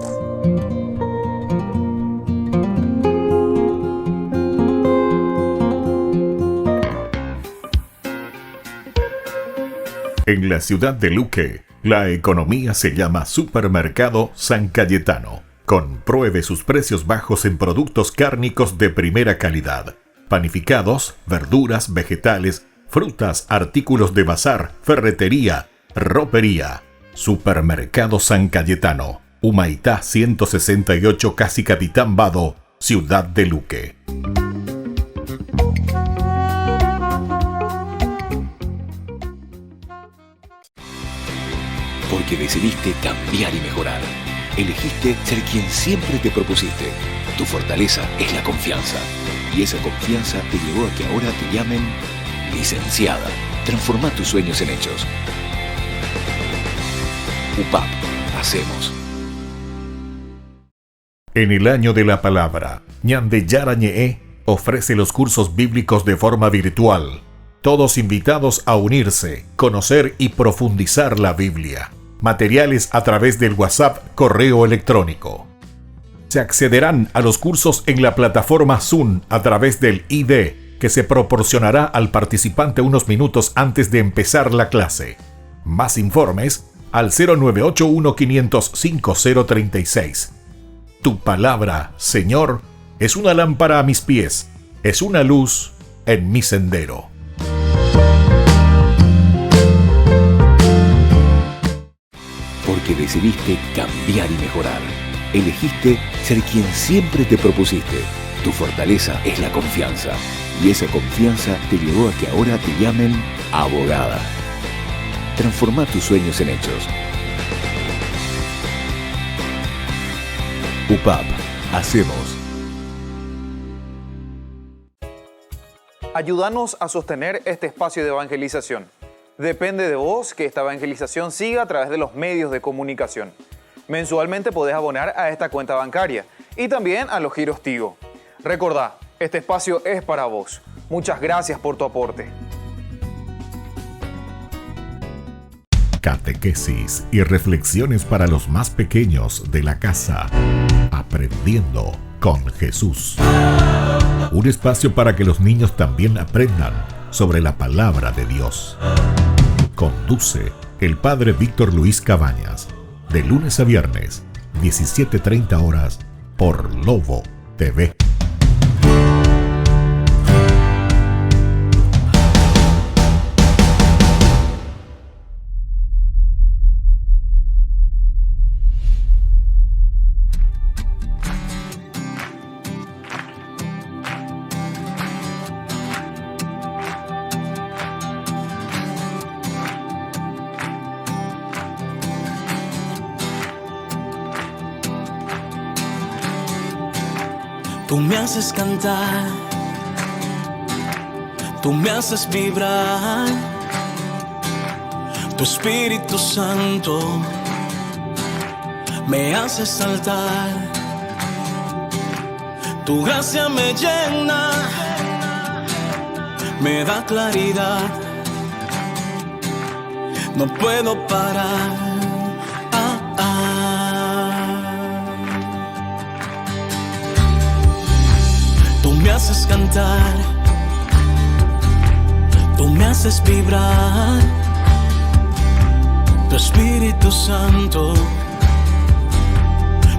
Speaker 2: En la ciudad de Luque, la economía se llama Supermercado San Cayetano. Compruebe sus precios bajos en productos cárnicos de primera calidad. Panificados, verduras, vegetales, frutas, artículos de bazar, ferretería, ropería. Supermercado San Cayetano, Humaitá 168, Casi Capitán Vado, ciudad de Luque.
Speaker 9: Porque decidiste cambiar y mejorar. Elegiste ser quien siempre te propusiste. Tu fortaleza es la confianza. Y esa confianza te llevó a que ahora te llamen licenciada. Transforma tus sueños en hechos. UPAP, hacemos.
Speaker 2: En el año de la palabra, ñan de Yarañe ofrece los cursos bíblicos de forma virtual. Todos invitados a unirse, conocer y profundizar la Biblia. Materiales a través del WhatsApp, correo electrónico. Se accederán a los cursos en la plataforma Zoom a través del ID, que se proporcionará al participante unos minutos antes de empezar la clase. Más informes al 0981-500-5036. Tu palabra, Señor, es una lámpara a mis pies, es una luz en mi sendero.
Speaker 9: Porque decidiste cambiar y mejorar. Elegiste ser quien siempre te propusiste. Tu fortaleza es la confianza. Y esa confianza te llevó a que ahora te llamen Abogada. Transforma tus sueños en hechos. UPAP. Hacemos.
Speaker 10: Ayúdanos a sostener este espacio de evangelización. Depende de vos que esta evangelización siga a través de los medios de comunicación. Mensualmente podés abonar a esta cuenta bancaria y también a los giros Tigo. Recordá, este espacio es para vos. Muchas gracias por tu aporte.
Speaker 2: Catequesis y reflexiones para los más pequeños de la casa. Aprendiendo con Jesús. Un espacio para que los niños también aprendan sobre la palabra de Dios. Conduce el Padre Víctor Luis Cabañas. De lunes a viernes, 17:30 horas, por Lobo TV.
Speaker 12: Tú me haces cantar, tú me haces vibrar, tu Espíritu Santo me hace saltar, tu gracia me llena, me da claridad, no puedo parar. Tú me haces cantar, tú me haces vibrar, tu Espíritu Santo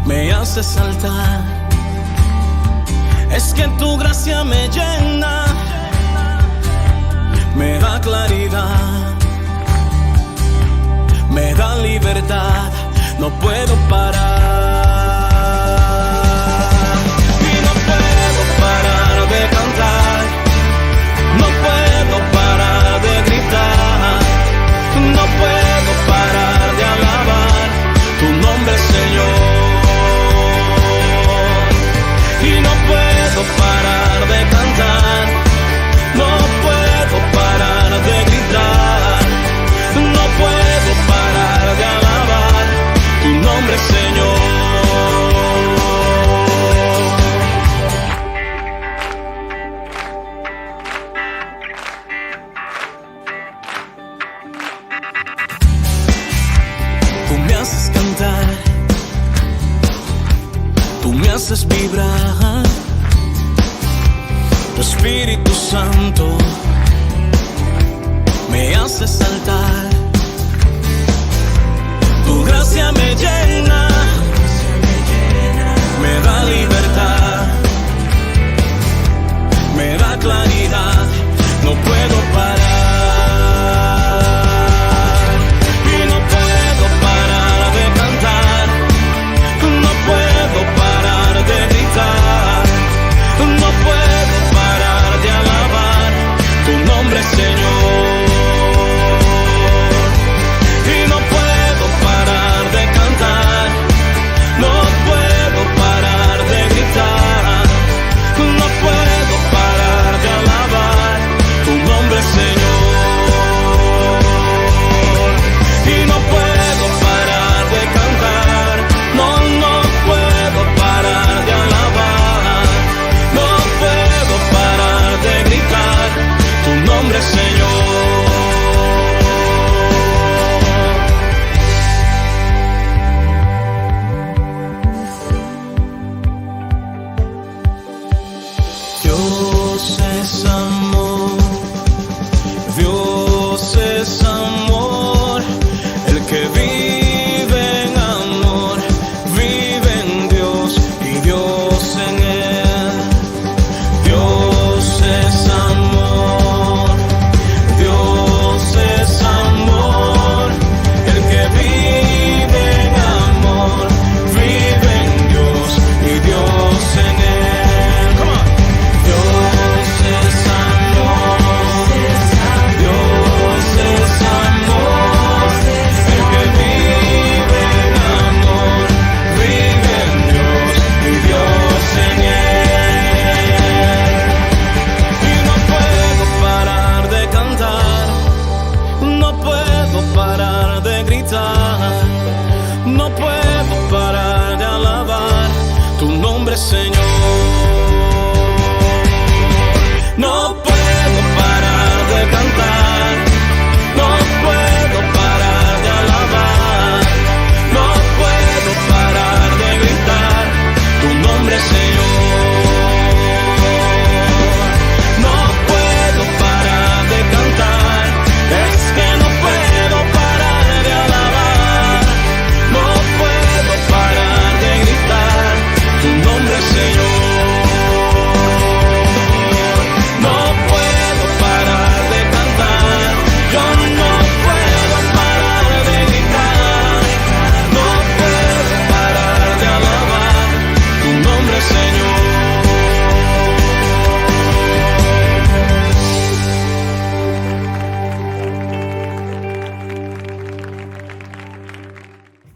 Speaker 12: me hace saltar. Es que tu gracia me llena, me da claridad, me da libertad, no puedo parar. Parar de cantar, no puedo parar de gritar, no puedo parar de alabar tu nombre, Señor, y no puedo parar de cantar, no puedo parar de gritar, no puedo parar de alabar tu nombre, Señor. Tú me haces vibrar, tu Espíritu Santo me hace saltar, tu gracia me llena, me da libertad, me da claridad, no puedo parar. No puedo parar de alabar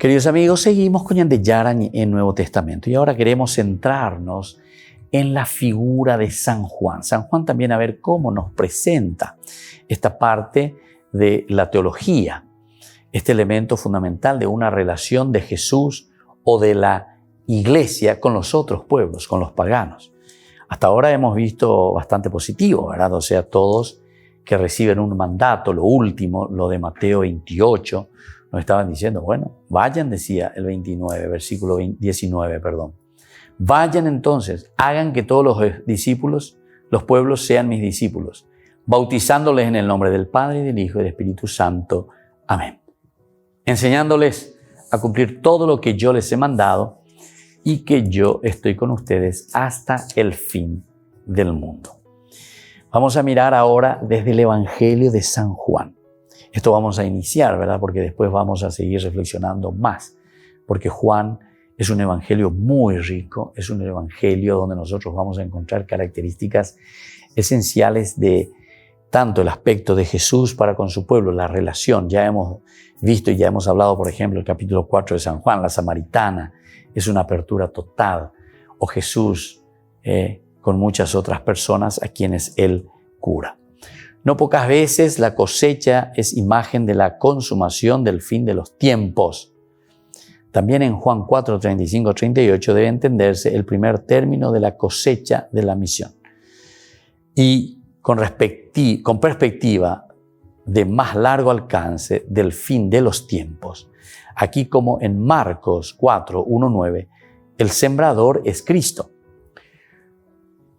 Speaker 1: Queridos amigos, seguimos con Ñan Yara en Nuevo Testamento y ahora queremos centrarnos en la figura de San Juan. San Juan también a ver cómo nos presenta esta parte de la teología, este elemento fundamental de una relación de Jesús o de la iglesia con los otros pueblos, con los paganos. Hasta ahora hemos visto bastante positivo, ¿verdad? O sea, todos que reciben un mandato, lo último, lo de Mateo 28, nos estaban diciendo, bueno, vayan, decía el 19, versículo 19, perdón. Vayan entonces, hagan que todos los discípulos, los pueblos sean mis discípulos, bautizándoles en el nombre del Padre, del Hijo y del Espíritu Santo. Amén. Enseñándoles a cumplir todo lo que yo les he mandado y que yo estoy con ustedes hasta el fin del mundo. Vamos a mirar ahora desde el Evangelio de San Juan. Esto vamos a iniciar, ¿verdad? Porque después vamos a seguir reflexionando más. Porque Juan es un evangelio muy rico, es un evangelio donde nosotros vamos a encontrar características esenciales de tanto el aspecto de Jesús para con su pueblo, la relación. Ya hemos visto y ya hemos hablado, por ejemplo, el capítulo 4 de San Juan, la samaritana, es una apertura total. O Jesús con muchas otras personas a quienes él cura. No pocas veces la cosecha es imagen de la consumación del fin de los tiempos. También en Juan 4, 35, 38 debe entenderse el primer término de la cosecha de la misión. Y con perspectiva de más largo alcance del fin de los tiempos. Aquí como en Marcos 4, 1, 9, el sembrador es Cristo.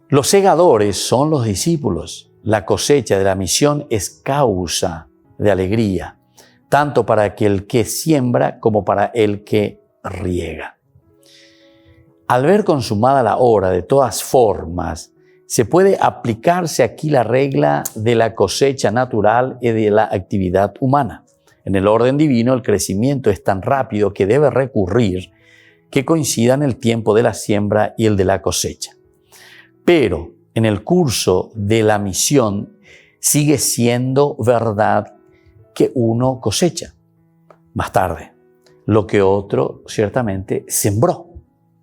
Speaker 1: Los segadores son los discípulos. La cosecha de la misión es causa de alegría, tanto para aquel que siembra como para el que riega. Al ver consumada la obra de todas formas, se puede aplicarse aquí la regla de la cosecha natural y de la actividad humana. En el orden divino, el crecimiento es tan rápido que debe recurrir que coincidan el tiempo de la siembra y el de la cosecha. Pero en el curso de la misión sigue siendo verdad que uno cosecha más tarde lo que otro ciertamente sembró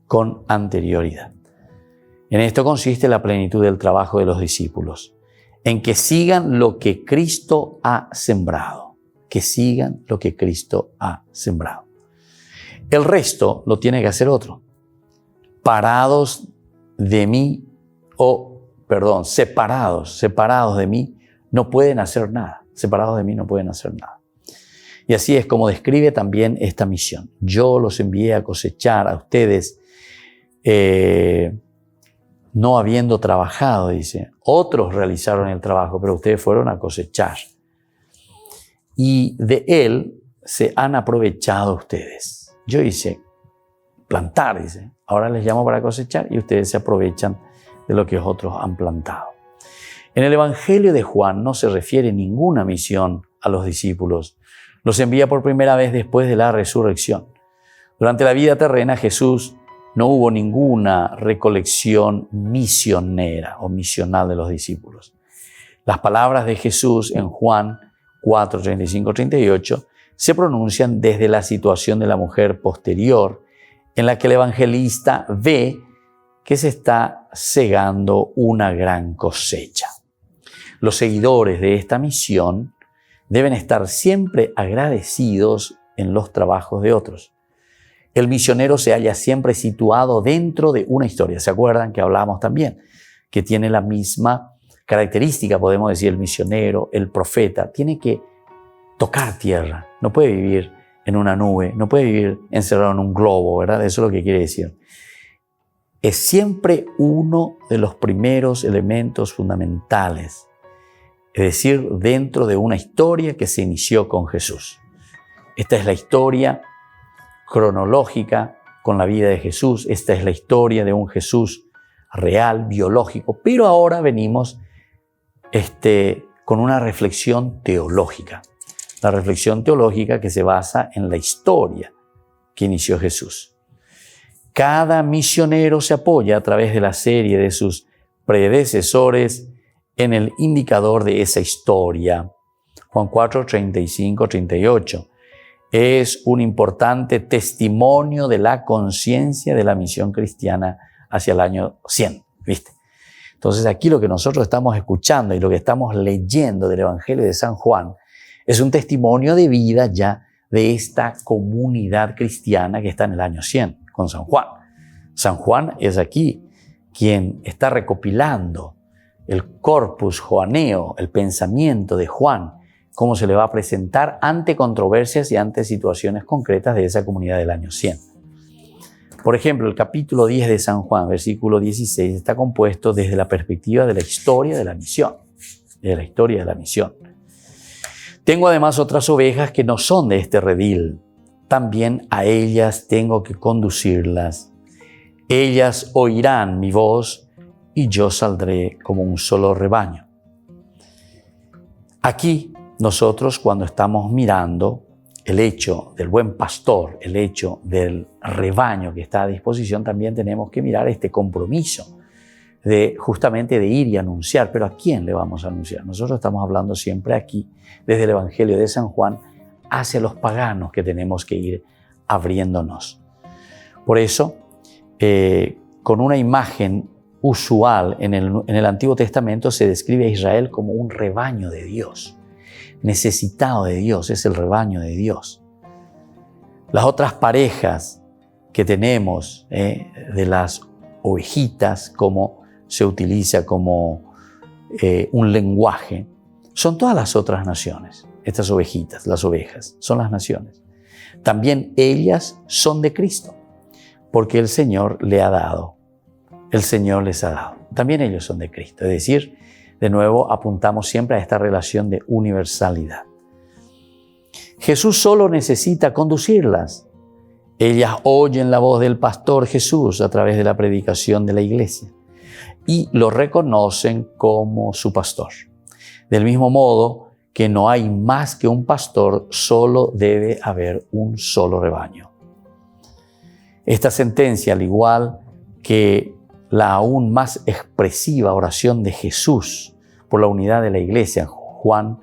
Speaker 1: con anterioridad. En esto consiste la plenitud del trabajo de los discípulos, en que sigan lo que Cristo ha sembrado, que sigan lo que Cristo ha sembrado. El resto lo tiene que hacer otro. Separados de mí, no pueden hacer nada. Separados de mí no pueden hacer nada. Y así es como describe también esta misión. Yo los envié a cosechar a ustedes, no habiendo trabajado, dice. Otros realizaron el trabajo, pero ustedes fueron a cosechar. Y de él se han aprovechado ustedes. Yo hice plantar, dice. Ahora les llamo para cosechar y ustedes se aprovechan de lo que otros han plantado. En el Evangelio de Juan no se refiere ninguna misión a los discípulos. Los envía por primera vez después de la resurrección. Durante la vida terrena, Jesús no hubo ninguna recolección misionera o misional de los discípulos. Las palabras de Jesús en Juan 4, 35, 38 se pronuncian desde la situación de la mujer posterior, en la que el evangelista ve que se está segando una gran cosecha. Los seguidores de esta misión deben estar siempre agradecidos en los trabajos de otros. El misionero se halla siempre situado dentro de una historia. ¿Se acuerdan que hablamos también? Que tiene la misma característica, podemos decir, el misionero, el profeta. Tiene que tocar tierra. No puede vivir en una nube, no puede vivir encerrado en un globo, ¿verdad? Eso es lo que quiere decir. Es siempre uno de los primeros elementos fundamentales. Es decir, dentro de una historia que se inició con Jesús. Esta es la historia cronológica con la vida de Jesús. Esta es la historia de un Jesús real, biológico. Pero ahora venimos con una reflexión teológica. La reflexión teológica que se basa en la historia que inició Jesús. Cada misionero se apoya a través de la serie de sus predecesores en el indicador de esa historia. Juan 4, 35, 38. es un importante testimonio de la conciencia de la misión cristiana hacia el año 100, ¿viste? Entonces aquí lo que nosotros estamos escuchando y lo que estamos leyendo del Evangelio de San Juan es un testimonio de vida ya de esta comunidad cristiana que está en el año 100 con San Juan. San Juan es aquí quien está recopilando el corpus joaneo, el pensamiento de Juan, cómo se le va a presentar ante controversias y ante situaciones concretas de esa comunidad del año 100. Por ejemplo, el capítulo 10 de San Juan, versículo 16, está compuesto desde la perspectiva de la historia de la misión. De la historia de la misión. Tengo además otras ovejas que no son de este redil. También a ellas tengo que conducirlas. Ellas oirán mi voz y yo saldré como un solo rebaño. Aquí nosotros, cuando estamos mirando el hecho del buen pastor, el hecho del rebaño que está a disposición, también tenemos que mirar este compromiso de justamente de ir y anunciar. Pero ¿a quién le vamos a anunciar? Nosotros estamos hablando siempre aquí, desde el Evangelio de San Juan, hacia los paganos que tenemos que ir abriéndonos. Por eso, con una imagen usual en el Antiguo Testamento se describe a Israel como un rebaño de Dios. Necesitado de Dios, es el rebaño de Dios. Las otras parejas que tenemos de las ovejitas, como se utiliza como un lenguaje, son todas las otras naciones. Estas ovejitas, las ovejas, son las naciones. También ellas son de Cristo, porque el Señor le ha dado. El Señor les ha dado. También ellos son de Cristo. Es decir, de nuevo apuntamos siempre a esta relación de universalidad. Jesús solo necesita conducirlas. Ellas oyen la voz del pastor Jesús a través de la predicación de la iglesia y lo reconocen como su pastor. Del mismo modo que no hay más que un pastor, solo debe haber un solo rebaño. Esta sentencia, al igual que la aún más expresiva oración de Jesús por la unidad de la iglesia, Juan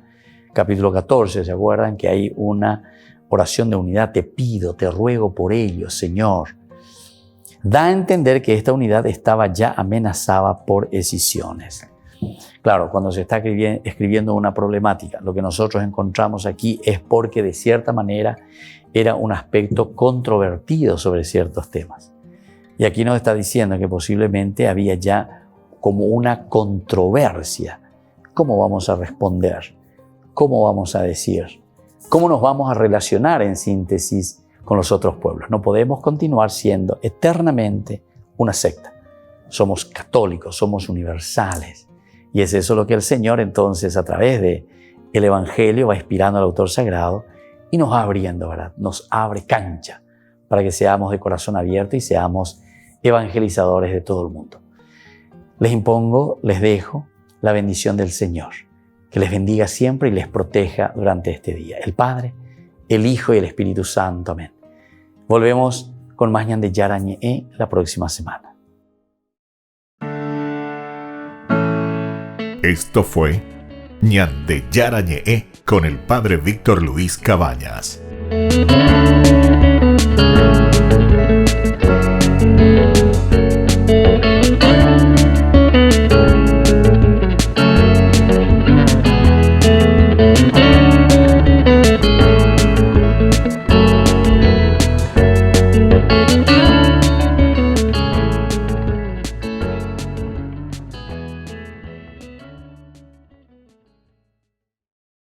Speaker 1: capítulo 14, ¿se acuerdan? Que hay una oración de unidad: te pido, te ruego por ellos, Señor. Da a entender que esta unidad estaba ya amenazada por escisiones. Claro, cuando se está escribiendo una problemática, lo que nosotros encontramos aquí es porque de cierta manera era un aspecto controvertido sobre ciertos temas. Y aquí nos está diciendo que posiblemente había ya como una controversia. ¿Cómo vamos a responder? ¿Cómo vamos a decir? ¿Cómo nos vamos a relacionar en síntesis con los otros pueblos? No podemos continuar siendo eternamente una secta. Somos católicos, somos universales. Y es eso lo que el Señor entonces a través del Evangelio va inspirando al autor sagrado y nos va abriendo, ¿verdad? Nos abre cancha para que seamos de corazón abierto y seamos evangelizadores de todo el mundo. Les impongo, les dejo la bendición del Señor, que les bendiga siempre y les proteja durante este día. El Padre, el Hijo y el Espíritu Santo. Amén. Volvemos con más Ñan de Yarañe la próxima semana.
Speaker 2: Esto fue Ñan de Yarañe con el Padre Víctor Luis Cabañas.